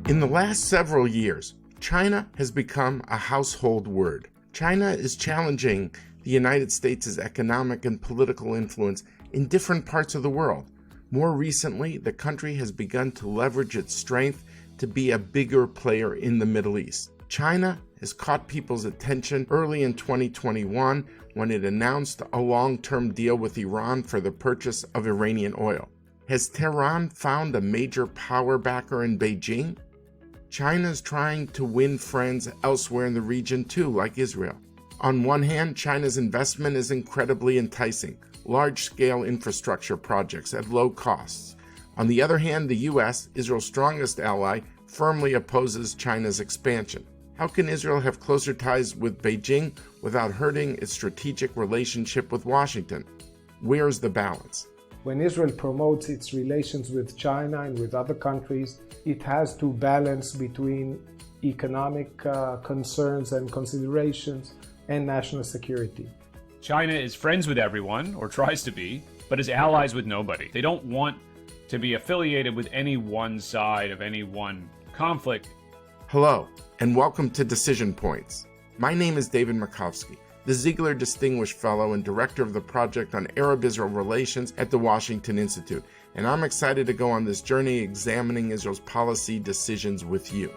In the last several years, China has become a household word. China is challenging the United States' economic and political influence in different parts of the world. More recently, the country has begun to leverage its strength to be a bigger player in the Middle East. China has caught people's attention early in 2021 when it announced a long-term deal with Iran for the purchase of Iranian oil. Has Tehran found a major power backer in Beijing? China is trying to win friends elsewhere in the region too, like Israel. On one hand, China's investment is incredibly enticing, large-scale infrastructure projects at low costs. On the other hand, the U.S., Israel's strongest ally, firmly opposes China's expansion. How can Israel have closer ties with Beijing without hurting its strategic relationship with Washington? Where's the balance? When Israel promotes its relations with China and with other countries, it has to balance between economic concerns and considerations and national security. China is friends with everyone, or tries to be, but is allies with nobody. They don't want to be affiliated with any one side of any one conflict. Hello, and welcome to Decision Points. My name is David Makovsky, the Ziegler Distinguished Fellow and Director of the Project on Arab-Israel Relations at the Washington Institute, and I'm excited to go on this journey examining Israel's policy decisions with you.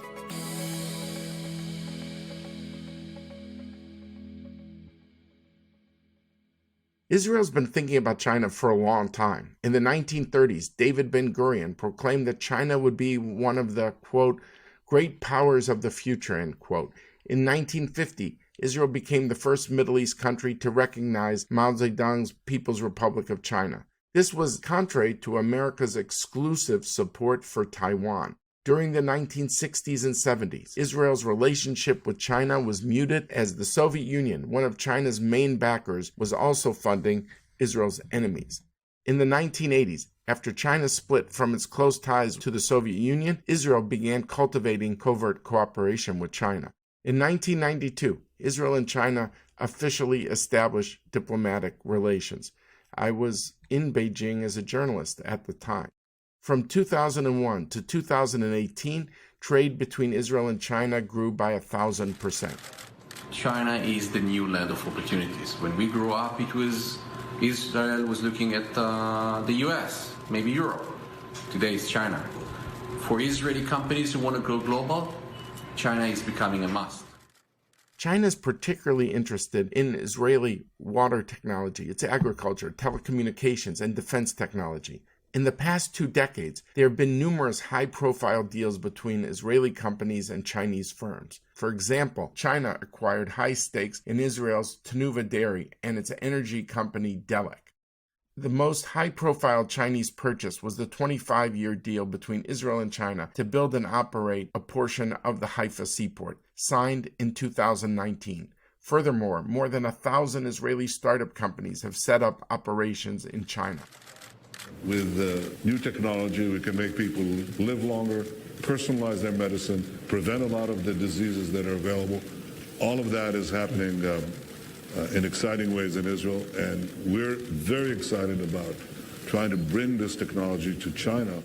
Israel's been thinking about China for a long time. In the 1930s, David Ben-Gurion proclaimed that China would be one of the, quote, great powers of the future, end quote. In 1950, Israel became the first Middle East country to recognize Mao Zedong's People's Republic of China. This was contrary to America's exclusive support for Taiwan. During the 1960s and 70s, Israel's relationship with China was muted as the Soviet Union, one of China's main backers, was also funding Israel's enemies. In the 1980s, after China split from its close ties to the Soviet Union, Israel began cultivating covert cooperation with China. In 1992, Israel and China officially established diplomatic relations. I was in Beijing as a journalist at the time. From 2001 to 2018, trade between Israel and China grew by 1,000%. China is the new land of opportunities. When we grew up, it was Israel was looking at the US, maybe Europe. Today it's China. For Israeli companies who want to go global, China is becoming a must. China is particularly interested in Israeli water technology, its agriculture, telecommunications, and defense technology. In the past 2 decades, there have been numerous high-profile deals between Israeli companies and Chinese firms. For example, China acquired high stakes in Israel's Tenuva Dairy and its energy company Delek. The most high-profile Chinese purchase was the 25-year deal between Israel and China to build and operate a portion of the Haifa seaport, signed in 2019. Furthermore, more than 1,000 Israeli startup companies have set up operations in China. With new technology, we can make people live longer, personalize their medicine, prevent a lot of the diseases that are available. All of that is happening in exciting ways in Israel, and we're very excited about trying to bring this technology to China.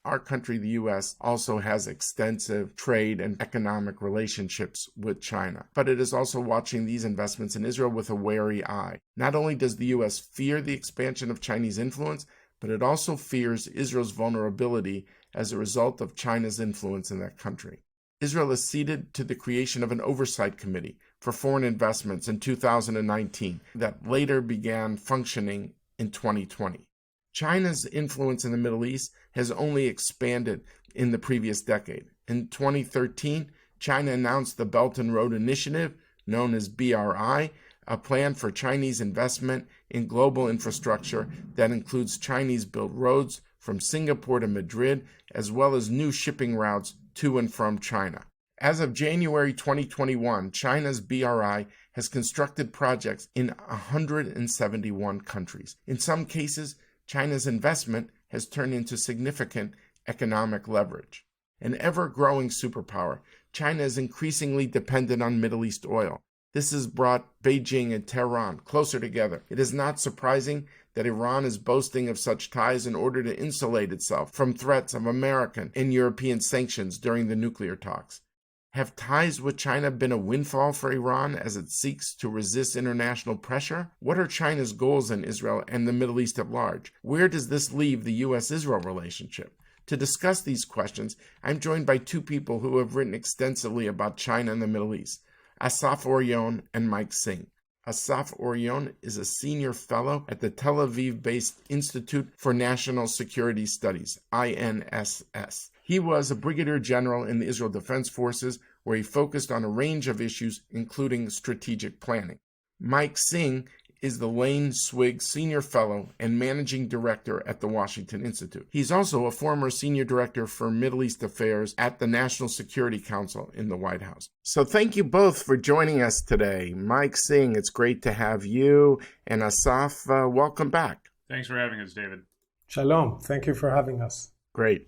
Our country, the U.S., also has extensive trade and economic relationships with China, but it is also watching these investments in Israel with a wary eye. Not only does the U.S. fear the expansion of Chinese influence, but it also fears Israel's vulnerability as a result of China's influence in that country. Israel acceded to the creation of an oversight committee for foreign investments in 2019 that later began functioning in 2020. China's influence in the Middle East has only expanded in the previous decade. In 2013, China announced the Belt and Road Initiative, known as BRI, a plan for Chinese investment in global infrastructure that includes Chinese-built roads from Singapore to Madrid, as well as new shipping routes to and from China. As of January 2021, China's BRI has constructed projects in 171 countries. In some cases, China's investment has turned into significant economic leverage. An ever-growing superpower, China is increasingly dependent on Middle East oil. This has brought Beijing and Tehran closer together. It is not surprising that Iran is boasting of such ties in order to insulate itself from threats of American and European sanctions during the nuclear talks. Have ties with China been a windfall for Iran as it seeks to resist international pressure? What are China's goals in Israel and the Middle East at large? Where does this leave the U.S.-Israel relationship? To discuss these questions, I'm joined by two people who have written extensively about China and the Middle East, Assaf Orion and Mike Singh. Assaf Orion is a senior fellow at the Tel Aviv-based Institute for National Security Studies, INSS. He was a brigadier general in the Israel Defense Forces, where he focused on a range of issues, including strategic planning. Mike Singh is the Lane Swig Senior Fellow and Managing Director at the Washington Institute. He's also a former Senior Director for Middle East Affairs at the National Security Council in the White House. So thank you both for joining us today. Mike Singh, it's great to have you, and Assaf, welcome back. Thanks for having us, David. Shalom. Thank you for having us. Great.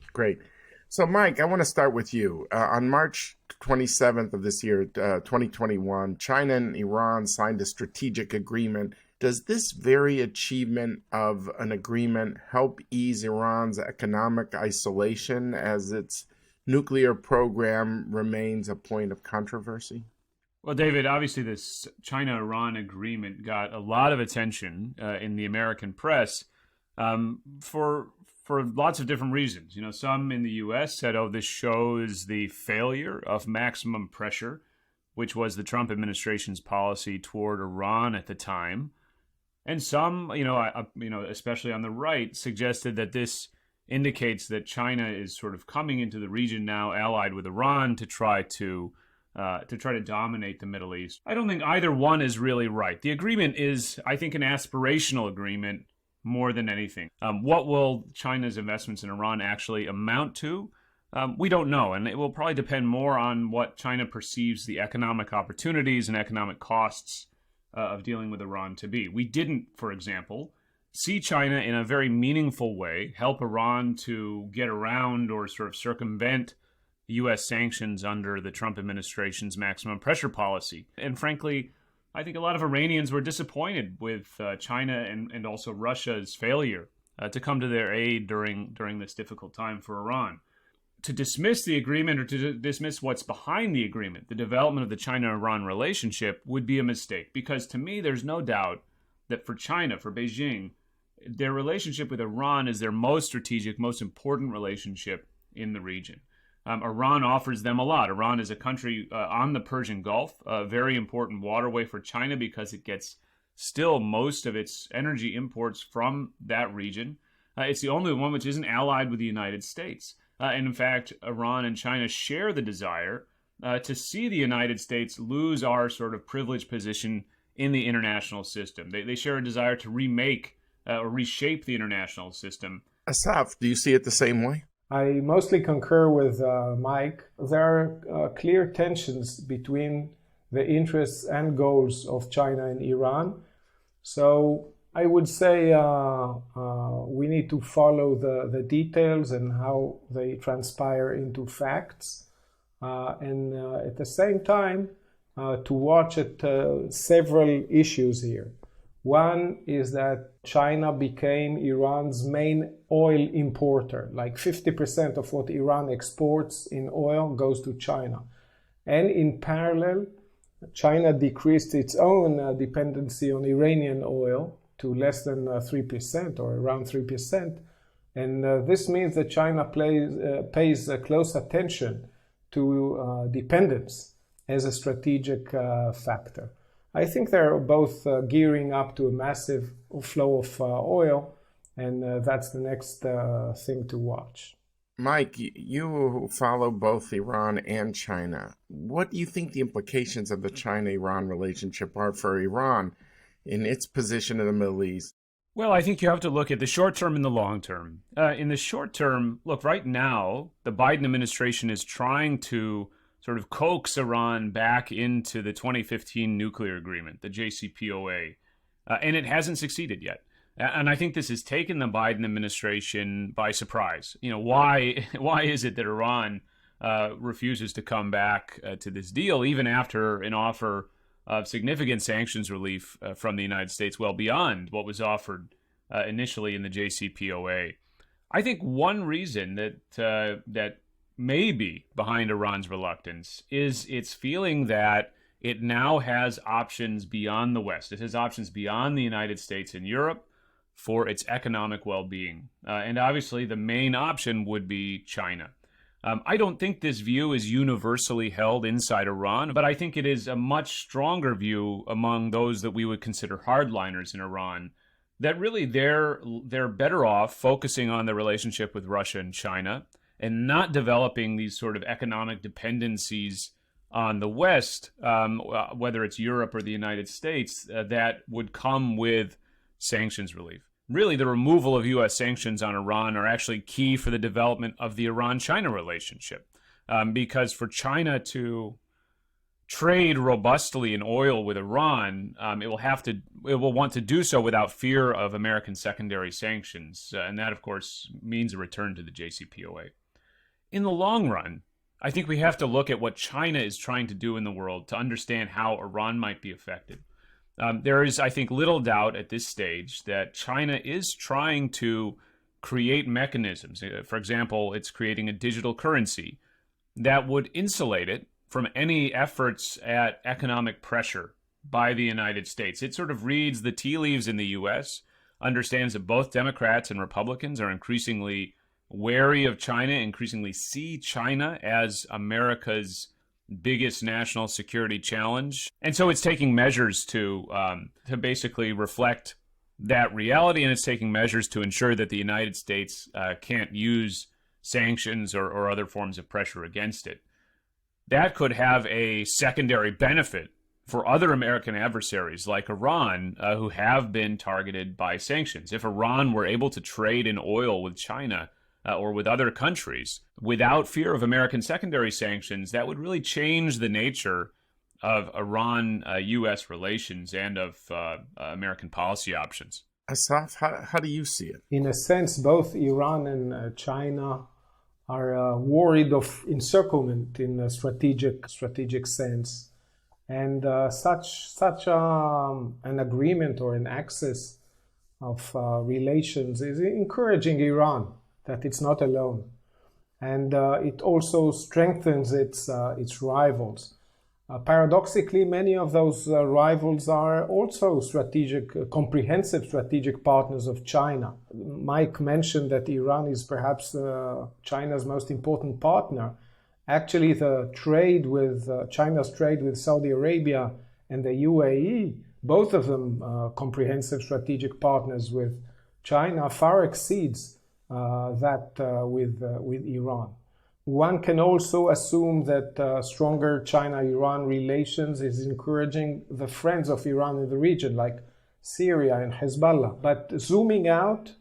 So, Mike, I want to start with you. On March 27th of this year, 2021, China and Iran signed a strategic agreement. Does this very achievement of an agreement help ease Iran's economic isolation as its nuclear program remains a point of controversy? Well, David, obviously this China-Iran agreement got a lot of attention in the American press for lots of different reasons. You know, some in the U.S. said, oh, this shows the failure of maximum pressure, which was the Trump administration's policy toward Iran at the time. And some, especially on the right, suggested that this indicates that China is sort of coming into the region now, allied with Iran, to try to dominate the Middle East. I don't think either one is really right. The agreement is, I think, an aspirational agreement more than anything. What will China's investments in Iran actually amount to? We don't know, and it will probably depend more on what China perceives the economic opportunities and economic costs of dealing with Iran to be. We didn't, for example, see China in a very meaningful way help Iran to get around or sort of circumvent U.S. sanctions under the Trump administration's maximum pressure policy. And frankly, I think a lot of Iranians were disappointed with China and also Russia's failure to come to their aid during this difficult time for Iran. To dismiss the agreement or to dismiss what's behind the agreement, the development of the China-Iran relationship, would be a mistake. Because to me, there's no doubt that for China, for Beijing, their relationship with Iran is their most strategic, most important relationship in the region. Iran offers them a lot. Iran is a country on the Persian Gulf, a very important waterway for China because it gets still most of its energy imports from that region. It's the only one which isn't allied with the United States. And in fact, Iran and China share the desire to see the United States lose our sort of privileged position in the international system. They share a desire to remake or reshape the international system. Assaf, do you see it the same way? I mostly concur with Mike. There are clear tensions between the interests and goals of China and Iran. So I would say we need to follow the details and how they transpire into facts. And at the same time, to watch at several issues here. One is that China became Iran's main oil importer. Like 50% of what Iran exports in oil goes to China. And in parallel, China decreased its own dependency on Iranian oil to less than 3% or around 3%. And this means that China pays close attention to dependence as a strategic factor. I think they're both gearing up to a massive flow of oil, and that's the next thing to watch. Mike, you follow both Iran and China. What do you think the implications of the China-Iran relationship are for Iran in its position in the Middle East? Well, I think you have to look at the short term and the long term. In the short term, look, right now, the Biden administration is trying to sort of coax Iran back into the 2015 nuclear agreement, the JCPOA, and it hasn't succeeded yet. And I think this has taken the Biden administration by surprise. You know, why is it that Iran refuses to come back to this deal, even after an offer of significant sanctions relief from the United States, well beyond what was offered initially in the JCPOA. I think one reason that may be behind Iran's reluctance is its feeling that it now has options beyond the West. It has options beyond the United States and Europe for its economic well-being. And obviously, the main option would be China. I don't think this view is universally held inside Iran, but I think it is a much stronger view among those that we would consider hardliners in Iran, that really they're better off focusing on the relationship with Russia and China and not developing these sort of economic dependencies on the West, whether it's Europe or the United States, that would come with sanctions relief. Really, the removal of U.S. sanctions on Iran are actually key for the development of the Iran-China relationship, because for China to trade robustly in oil with Iran, it will want to do so without fear of American secondary sanctions, and that, of course, means a return to the JCPOA. In the long run, I think we have to look at what China is trying to do in the world to understand how Iran might be affected. There is, I think, little doubt at this stage that China is trying to create mechanisms. For example, it's creating a digital currency that would insulate it from any efforts at economic pressure by the United States. It sort of reads the tea leaves in the U.S., understands that both Democrats and Republicans are increasingly wary of China, increasingly see China as America's biggest national security challenge. And so it's taking measures to basically reflect that reality, and it's taking measures to ensure that the United States can't use sanctions or other forms of pressure against it. That could have a secondary benefit for other American adversaries like Iran, who have been targeted by sanctions. If Iran were able to trade in oil with China, or with other countries, without fear of American secondary sanctions, that would really change the nature of Iran-U.S. relations and of American policy options. Assaf, how do you see it? In a sense, both Iran and China are worried of encirclement in a strategic sense. And such an agreement or an access of relations is encouraging Iran that it's not alone, and it also strengthens its rivals. Paradoxically, many of those rivals are also comprehensive strategic partners of China. Mike mentioned that Iran is perhaps China's most important partner. Actually, China's trade with Saudi Arabia and the UAE, both of them comprehensive strategic partners with China, far exceeds that with Iran. One can also assume that stronger China-Iran relations is encouraging the friends of Iran in the region, like Syria and Hezbollah. But zooming out,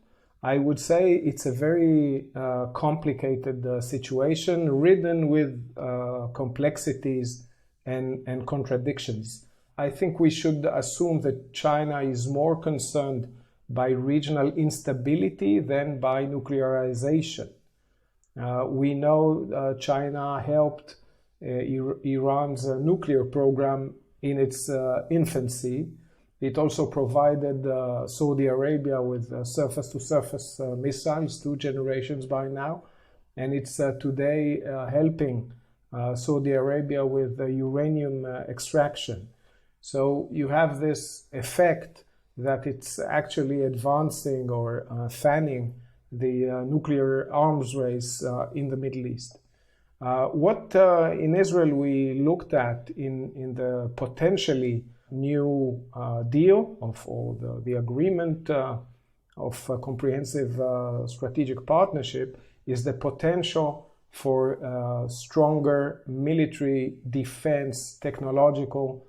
I would say it's a very complicated situation, ridden with complexities and contradictions. I think we should assume that China is more concerned by regional instability than by nuclearization. We know China helped Iran's nuclear program in its infancy. It also provided Saudi Arabia with surface-to-surface missiles, 2 generations by now, and it's today helping Saudi Arabia with uranium extraction. So you have this effect that it's actually advancing or fanning the nuclear arms race in the Middle East. What in Israel we looked at in the potentially new deal or the agreement of a comprehensive strategic partnership is the potential for stronger military defense, technological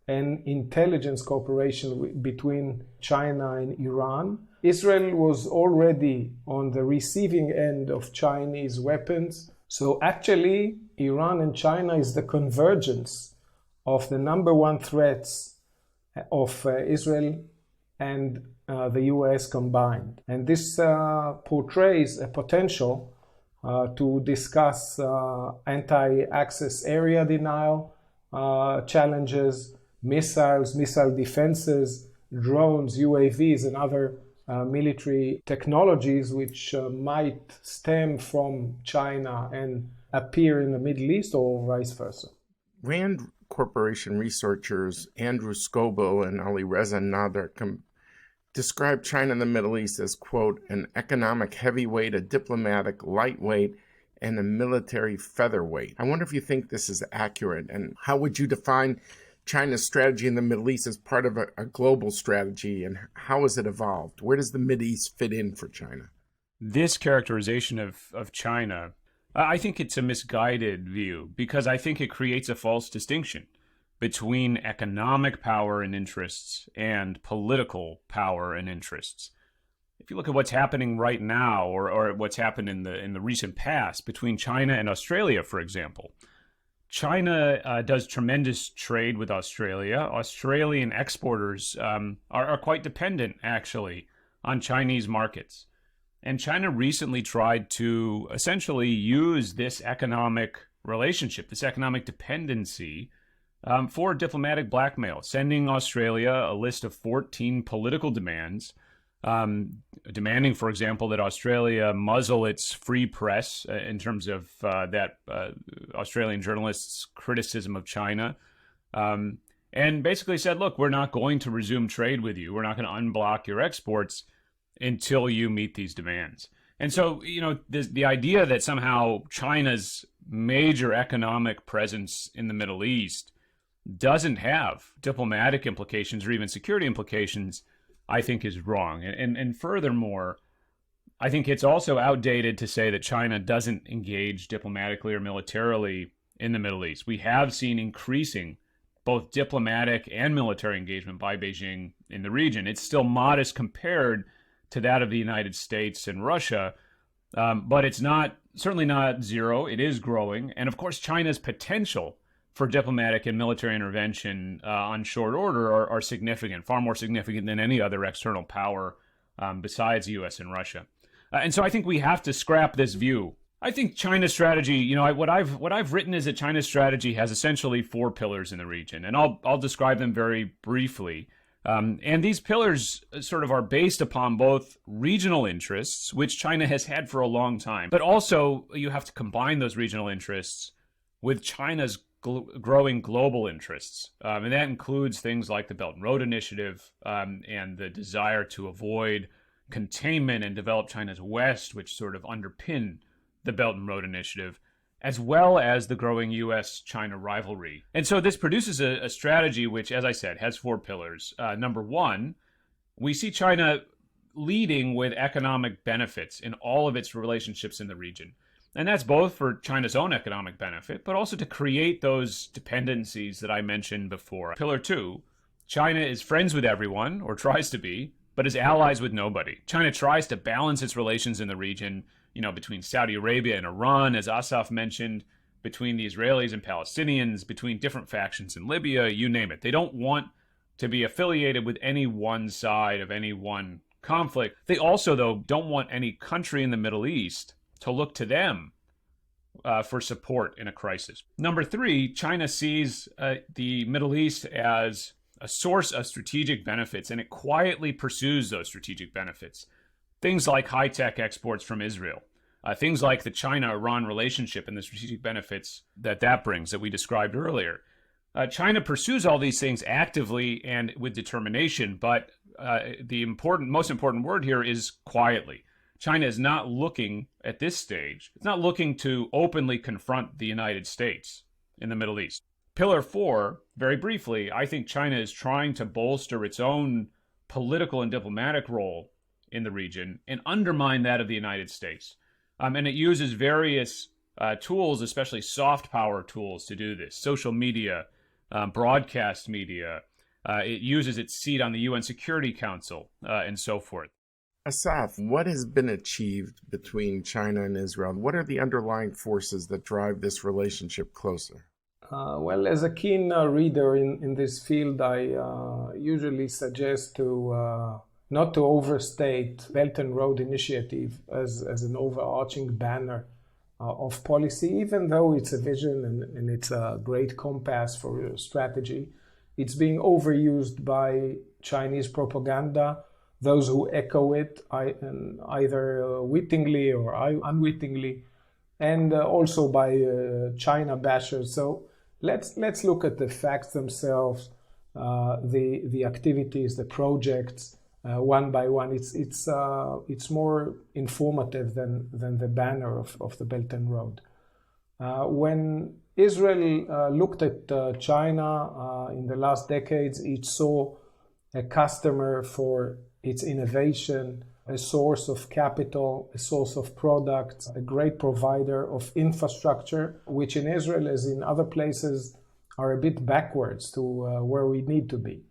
and intelligence cooperation between China and Iran. Israel was already on the receiving end of Chinese weapons. So actually, Iran and China is the convergence of the number one threats of Israel and the US combined. And this portrays a potential to discuss anti-access area denial challenges, missiles, missile defenses, drones, UAVs, and other military technologies which might stem from China and appear in the Middle East or vice versa. Rand Corporation researchers Andrew Scoble and Ali Reza Nader describe China and the Middle East as, quote, an economic heavyweight, a diplomatic lightweight, and a military featherweight. I wonder if you think this is accurate, and how would you define China's strategy in the Middle East as part of a global strategy, and how has it evolved? Where does the Middle East fit in for China? This characterization of China, I think it's a misguided view, because I think it creates a false distinction between economic power and interests and political power and interests. If you look at what's happening right now, or what's happened in the recent past between China and Australia, for example, China does tremendous trade with Australia. Australian exporters are quite dependent, actually, on Chinese markets. And China recently tried to essentially use this economic relationship, this economic dependency, for diplomatic blackmail, sending Australia a list of 14 political demands, demanding, for example, that Australia muzzle its free press in terms of that Australian journalists' criticism of China, and basically said, look, we're not going to resume trade with you. We're not going to unblock your exports until you meet these demands. And so, the idea that somehow China's major economic presence in the Middle East doesn't have diplomatic implications or even security implications, I think is wrong. And furthermore, I think it's also outdated to say that China doesn't engage diplomatically or militarily in the Middle East. We have seen increasing both diplomatic and military engagement by Beijing in the region. It's still modest compared to that of the United States and Russia, but it's certainly not zero. It is growing. And of course, China's potential for diplomatic and military intervention on short order are significant, far more significant than any other external power besides the U.S. and Russia. And so I think we have to scrap this view. I think China's strategy, what I've written is that China's strategy has essentially 4 pillars in the region, and I'll describe them very briefly. And these pillars sort of are based upon both regional interests, which China has had for a long time, but also you have to combine those regional interests with China's growing global interests. And that includes things like the Belt and Road Initiative and the desire to avoid containment and develop China's West, which sort of underpin the Belt and Road Initiative, as well as the growing U.S.-China rivalry. And so this produces a strategy which, as I said, has 4 pillars. Number one, we see China leading with economic benefits in all of its relationships in the region. And that's both for China's own economic benefit, but also to create those dependencies that I mentioned before. Pillar 2, China is friends with everyone, or tries to be, but is allies with nobody. China tries to balance its relations in the region, between Saudi Arabia and Iran, as Assaf mentioned, between the Israelis and Palestinians, between different factions in Libya, you name it. They don't want to be affiliated with any one side of any one conflict. They also, though, don't want any country in the Middle East to look to them for support in a crisis. Number 3, China sees the Middle East as a source of strategic benefits, and it quietly pursues those strategic benefits. Things like high-tech exports from Israel, things like the China-Iran relationship and the strategic benefits that brings that we described earlier. China pursues all these things actively and with determination, but the most important word here is quietly. China is not looking at this stage. It's not looking to openly confront the United States in the Middle East. Pillar 4, very briefly, I think China is trying to bolster its own political and diplomatic role in the region and undermine that of the United States. And it uses various tools, especially soft power tools, to do this. Social media, broadcast media. It uses its seat on the UN Security Council, and so forth. Assaf, what has been achieved between China and Israel? What are the underlying forces that drive this relationship closer? Well, as a keen reader in this field, I usually suggest to not to overstate Belt and Road Initiative as an overarching banner of policy, even though it's a vision and it's a great compass for strategy. It's being overused by Chinese propaganda, those who echo it either wittingly or unwittingly, and also by China bashers. So let's look at the facts themselves, the activities, the projects, one by one. It's more informative than the banner of the Belt and Road. When Israel looked at China in the last decades, it saw a customer for its innovation, a source of capital, a source of products, a great provider of infrastructure, which in Israel, as in other places, are a bit backwards to where we need to be.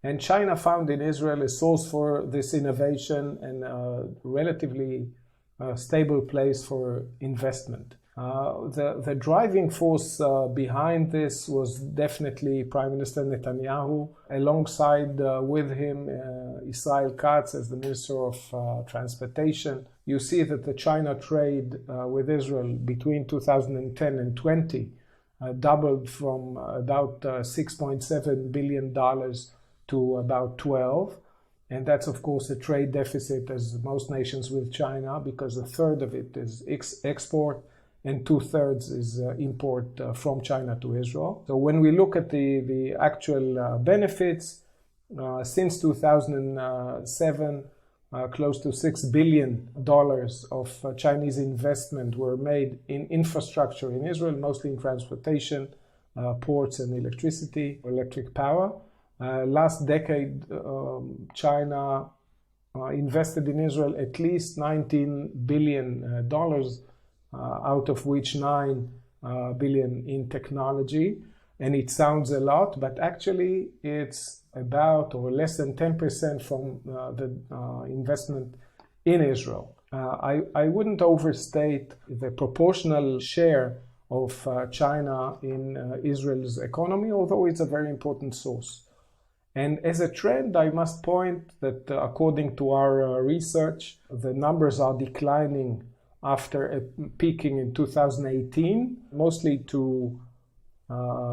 And China found in Israel a source for this innovation and a relatively stable place for investment. The driving force behind this was definitely Prime Minister Netanyahu, alongside with him Israel Katz as the Minister of Transportation. You see that the China trade with Israel between 2010 and 20 doubled from about $6.7 billion to about 12. And that's, of course, a trade deficit, as most nations with China, because a third of it is export and 2/3 is import from China to Israel. So when we look at the actual benefits, since 2007, close to $6 billion of Chinese investment were made in infrastructure in Israel, mostly in transportation, ports and electric power. Last decade, China invested in Israel at least $19 billion, out of which $9 billion in technology. And it sounds a lot, but actually it's about or less than 10% from the investment in Israel. I wouldn't overstate the proportional share of China in Israel's economy, although it's a very important source. And as a trend, I must point that according to our research, the numbers are declining after peaking in 2018, mostly to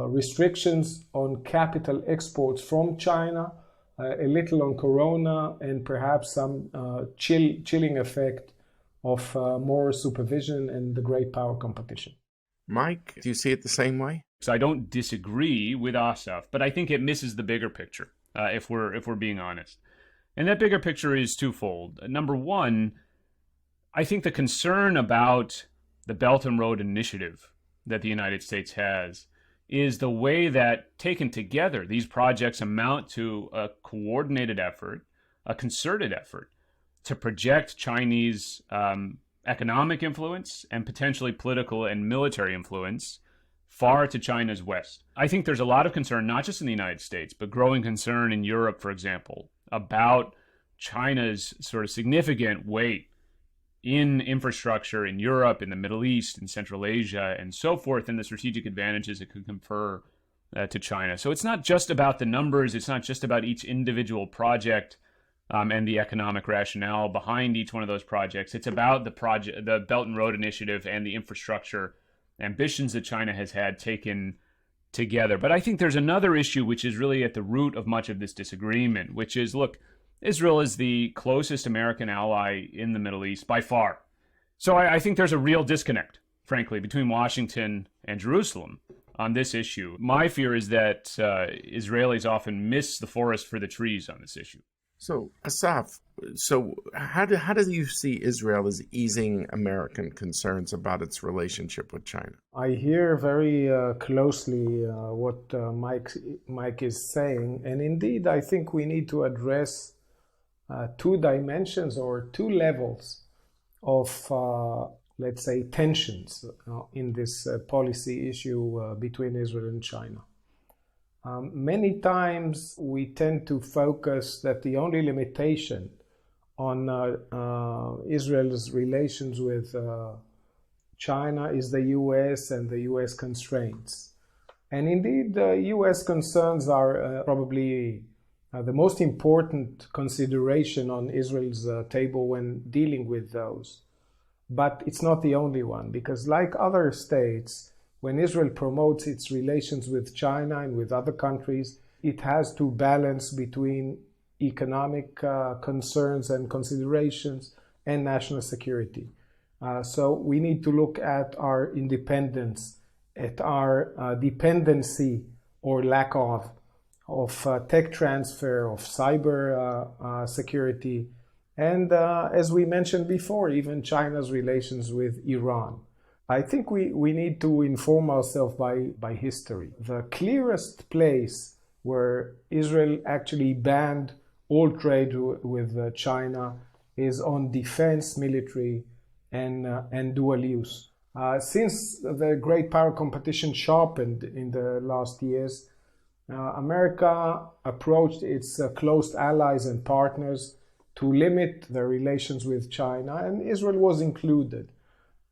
restrictions on capital exports from China, a little on Corona, and perhaps some chilling effect of more supervision and the great power competition. Mike, do you see it the same way? So I don't disagree with Assaf, but I think it misses the bigger picture, if we're being honest. And that bigger picture is twofold. Number one, I think the concern about the Belt and Road Initiative that the United States has is the way that, taken together, these projects amount to a coordinated effort, a concerted effort to project Chinese economic influence and potentially political and military influence far to China's west. I think there's a lot of concern, not just in the United States, but growing concern in Europe, for example, about China's sort of significant weight in infrastructure in Europe, in the Middle East, in Central Asia, and so forth, and the strategic advantages it could confer to China. So it's not just about the numbers, it's not just about each individual project and the economic rationale behind each one of those projects. It's about the Belt and Road Initiative and the infrastructure ambitions that China has had taken together. But I think there's another issue which is really at the root of much of this disagreement, which is, look, Israel is the closest American ally in the Middle East by far. So I think there's a real disconnect, frankly, between Washington and Jerusalem on this issue. My fear is that Israelis often miss the forest for the trees on this issue. So, Assaf, how do you see Israel as easing American concerns about its relationship with China? I hear very closely what Mike is saying, and indeed I think we need to address two dimensions or two levels of, let's say, tensions in this policy issue between Israel and China. Many times we tend to focus that the only limitation on Israel's relations with China is the US and the US constraints. And indeed, the US concerns are probably the most important consideration on Israel's table when dealing with those. But it's not the only one, because like other states, when Israel promotes its relations with China and with other countries, it has to balance between economic concerns and considerations and national security. So we need to look at our independence, at our dependency or lack of tech transfer, of cyber security, and as we mentioned before, even China's relations with Iran. I think we need to inform ourselves by history. The clearest place where Israel actually banned all trade with China is on defense, military, and dual use. Since the great power competition sharpened in the last years, America approached its close allies and partners to limit their relations with China, and Israel was included.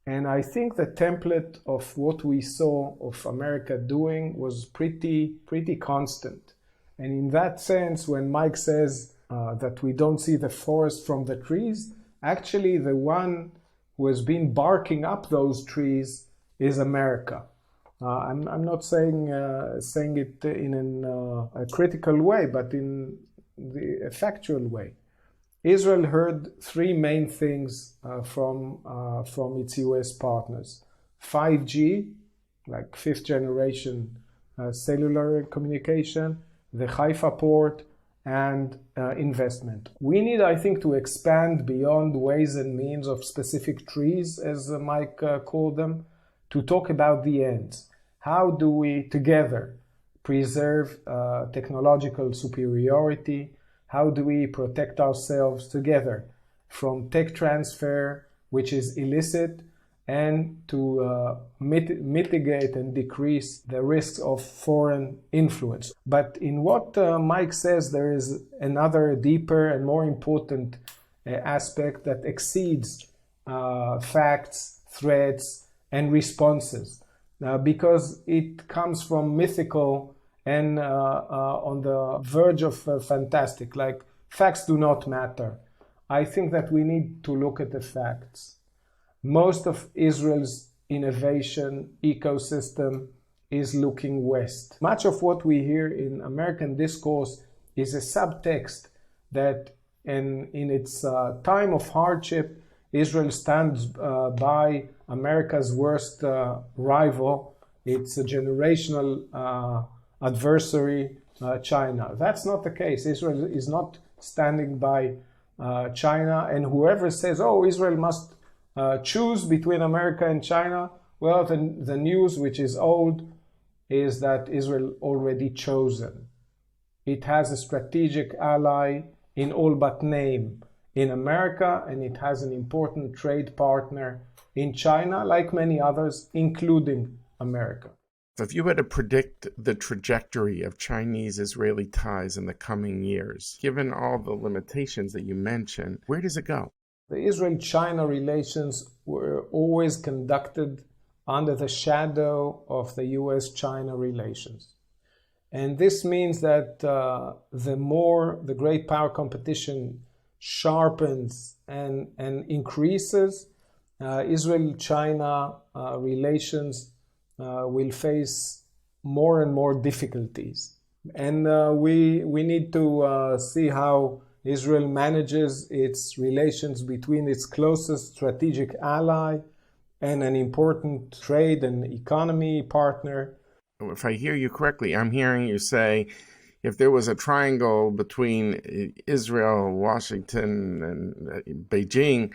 And I think the template of what we saw of America doing was pretty constant. And in that sense, when Mike says that we don't see the forest from the trees, actually the one who has been barking up those trees is America. I'm not saying it in a critical way, but in a factual way. Israel heard three main things from its US partners: 5G, like fifth generation cellular communication, the Haifa port, and investment. We need, I think, to expand beyond ways and means of specific trees, as Mike called them, to talk about the ends. How do we together preserve technological superiority? How do we protect ourselves together from tech transfer, which is illicit, and to mitigate and decrease the risks of foreign influence? But in what Mike says, there is another deeper and more important aspect that exceeds facts, threats, and responses, because it comes from mythical and on the verge of fantastic, like facts do not matter. I think that we need to look at the facts. Most of Israel's innovation ecosystem is looking west. Much of what we hear in American discourse is a subtext that in its time of hardship, Israel stands by America's worst rival. It's a generational adversary, China. That's not the case. Israel is not standing by China, and whoever says, oh, Israel must choose between America and China, well, the news, which is old, is that Israel already chosen. It has a strategic ally in all but name in America, and it has an important trade partner in China, like many others, including America. If you were to predict the trajectory of Chinese-Israeli ties in the coming years, given all the limitations that you mentioned, where does it go? The Israel-China relations were always conducted under the shadow of the US-China relations. And this means that the more the great power competition sharpens and increases, Israel-China relations will face more and more difficulties. And we need to see how Israel manages its relations between its closest strategic ally and an important trade and economy partner. If I hear you correctly, I'm hearing you say if there was a triangle between Israel, Washington, and Beijing,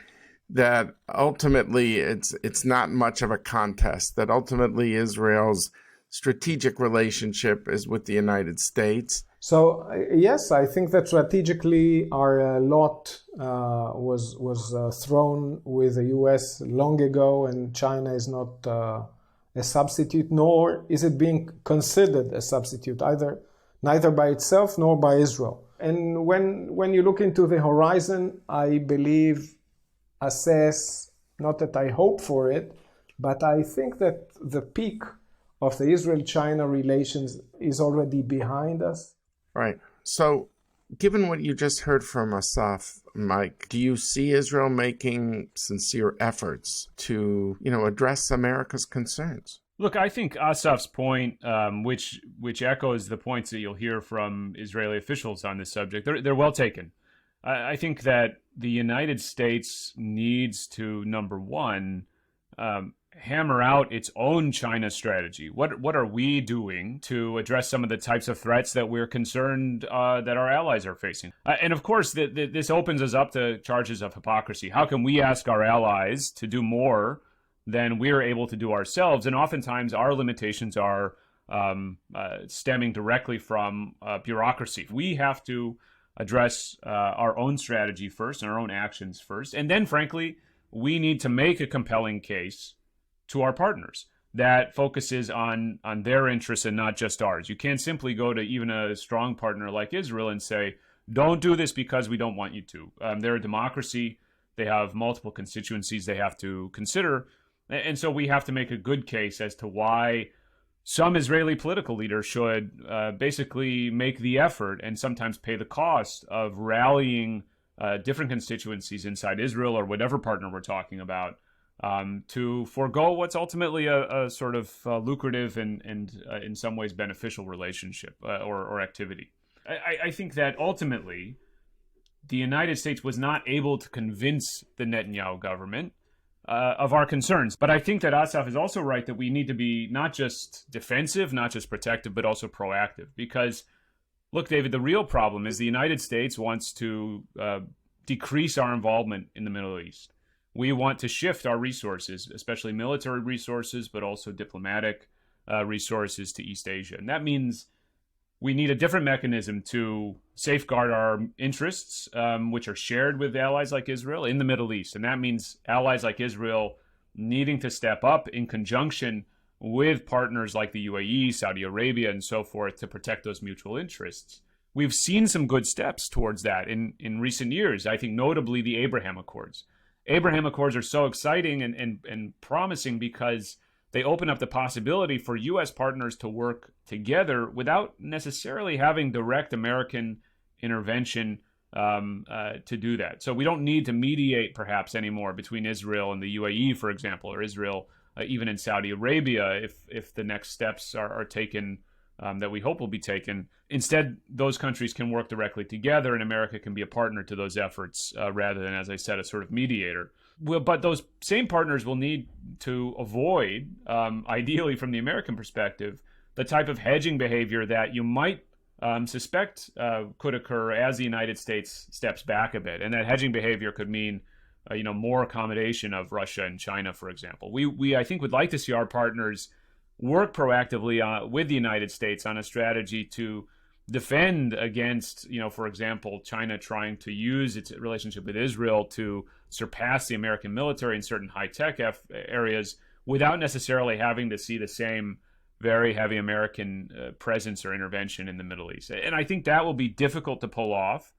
that ultimately it's not much of a contest, that ultimately Israel's strategic relationship is with the United States. So yes, I think that strategically our lot was thrown with the US long ago, and China is not a substitute, nor is it being considered a substitute, neither by itself nor by Israel. And when you look into the horizon, I believe, assess, not that I hope for it, but I think that the peak of the Israel-China relations is already behind us. Right. So, given what you just heard from Assaf, Mike, do you see Israel making sincere efforts to, address America's concerns? Look, I think Assaf's point, which echoes the points that you'll hear from Israeli officials on this subject, they're well taken. I think that the United States needs to, number one, hammer out its own China strategy. What are we doing to address some of the types of threats that we're concerned that our allies are facing? And of course, this opens us up to charges of hypocrisy. How can we ask our allies to do more than we're able to do ourselves? And oftentimes our limitations are stemming directly from bureaucracy. We have to address our own strategy first and our own actions first. And then, frankly, we need to make a compelling case to our partners that focuses on their interests and not just ours. You can't simply go to even a strong partner like Israel and say, don't do this because we don't want you to. They're a democracy. They have multiple constituencies they have to consider. And so we have to make a good case as to why some Israeli political leaders should basically make the effort and sometimes pay the cost of rallying different constituencies inside Israel or whatever partner we're talking about to forego what's ultimately a sort of lucrative and in some ways beneficial relationship or activity. I think that ultimately the United States was not able to convince the Netanyahu government of our concerns. But I think that Assaf is also right that we need to be not just defensive, not just protective, but also proactive. Because, look, David, the real problem is the United States wants to decrease our involvement in the Middle East. We want to shift our resources, especially military resources, but also diplomatic resources to East Asia. And that means we need a different mechanism to safeguard our interests, which are shared with allies like Israel in the Middle East. And that means allies like Israel needing to step up in conjunction with partners like the UAE, Saudi Arabia, and so forth to protect those mutual interests. We've seen some good steps towards that in recent years, I think notably the Abraham Accords. Abraham Accords are so exciting and promising because they open up the possibility for U.S. partners to work together without necessarily having direct American intervention to do that. So we don't need to mediate perhaps anymore between Israel and the UAE, for example, or Israel even in Saudi Arabia if the next steps are taken that we hope will be taken. Instead, those countries can work directly together and America can be a partner to those efforts rather than, as I said, a sort of mediator. But those same partners will need to avoid, ideally from the American perspective, the type of hedging behavior that you might suspect could occur as the United States steps back a bit. And that hedging behavior could mean, more accommodation of Russia and China, for example. We I think, would like to see our partners work proactively with the United States on a strategy to defend against, for example, China trying to use its relationship with Israel to surpass the American military in certain high-tech areas without necessarily having to see the same very heavy American presence or intervention in the Middle East. And I think that will be difficult to pull off.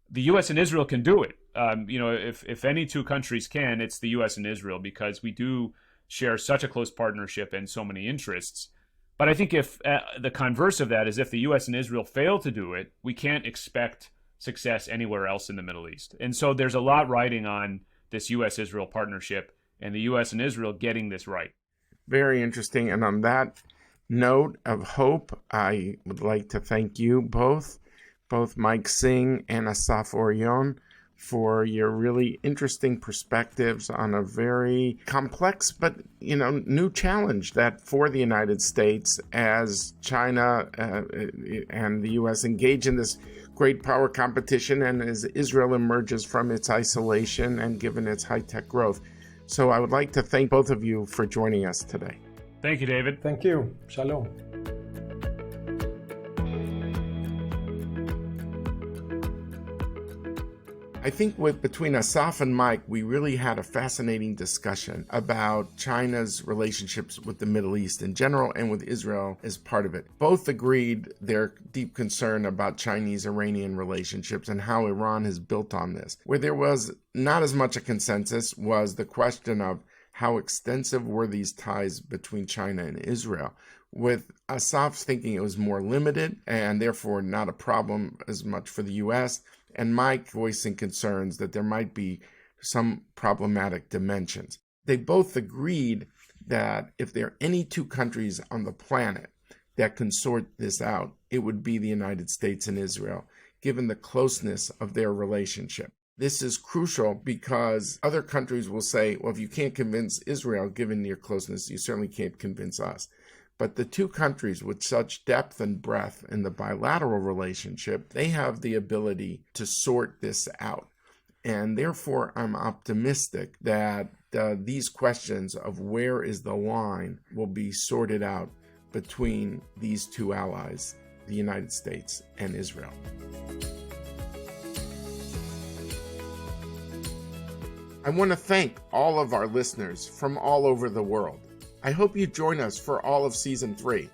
The U.S. and Israel can do it. If any two countries can, it's the U.S. and Israel, because we do share such a close partnership and so many interests. But I think if the converse of that is if the U.S. and Israel fail to do it, we can't expect success anywhere else in the Middle East. And so there's a lot riding on this U.S.-Israel partnership and the U.S. and Israel getting this right. Very interesting. And on that note of hope, I would like to thank you both Mike Singh and Assaf Orion, for your really interesting perspectives on a very complex but new challenge that for the United States as China and the U.S. engage in this great power competition and as Israel emerges from its isolation and given its high-tech growth. So I would like to thank both of you for joining us today. Thank you, David. Thank you. Shalom. I think between Assaf and Mike, we really had a fascinating discussion about China's relationships with the Middle East in general and with Israel as part of it. Both agreed their deep concern about Chinese-Iranian relationships and how Iran has built on this. Where there was not as much a consensus was the question of how extensive were these ties between China and Israel. With Assaf's thinking it was more limited and therefore not a problem as much for the U.S., and Mike voicing concerns that there might be some problematic dimensions. They both agreed that if there are any two countries on the planet that can sort this out, it would be the United States and Israel, given the closeness of their relationship. This is crucial because other countries will say, well, if you can't convince Israel, given your closeness, you certainly can't convince us. But the two countries with such depth and breadth in the bilateral relationship, they have the ability to sort this out. And therefore, I'm optimistic that these questions of where is the line will be sorted out between these two allies, the United States and Israel. I want to thank all of our listeners from all over the world. I hope you join us for all of Season 3.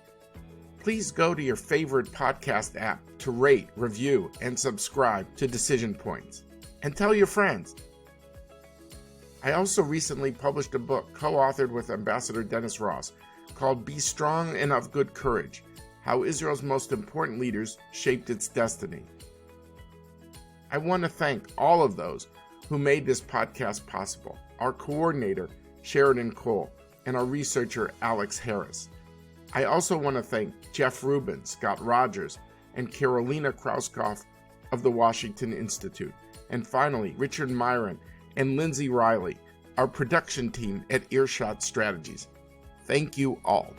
Please go to your favorite podcast app to rate, review, and subscribe to Decision Points. And tell your friends. I also recently published a book co-authored with Ambassador Dennis Ross called Be Strong and of Good Courage: How Israel's Most Important Leaders Shaped Its Destiny. I want to thank all of those who made this podcast possible: our coordinator, Sheridan Cole, and our researcher, Alex Harris. I also want to thank Jeff Rubin, Scott Rogers, and Carolina Krauskopf of the Washington Institute. And finally, Richard Myron and Lindsay Riley, our production team at Earshot Strategies. Thank you all.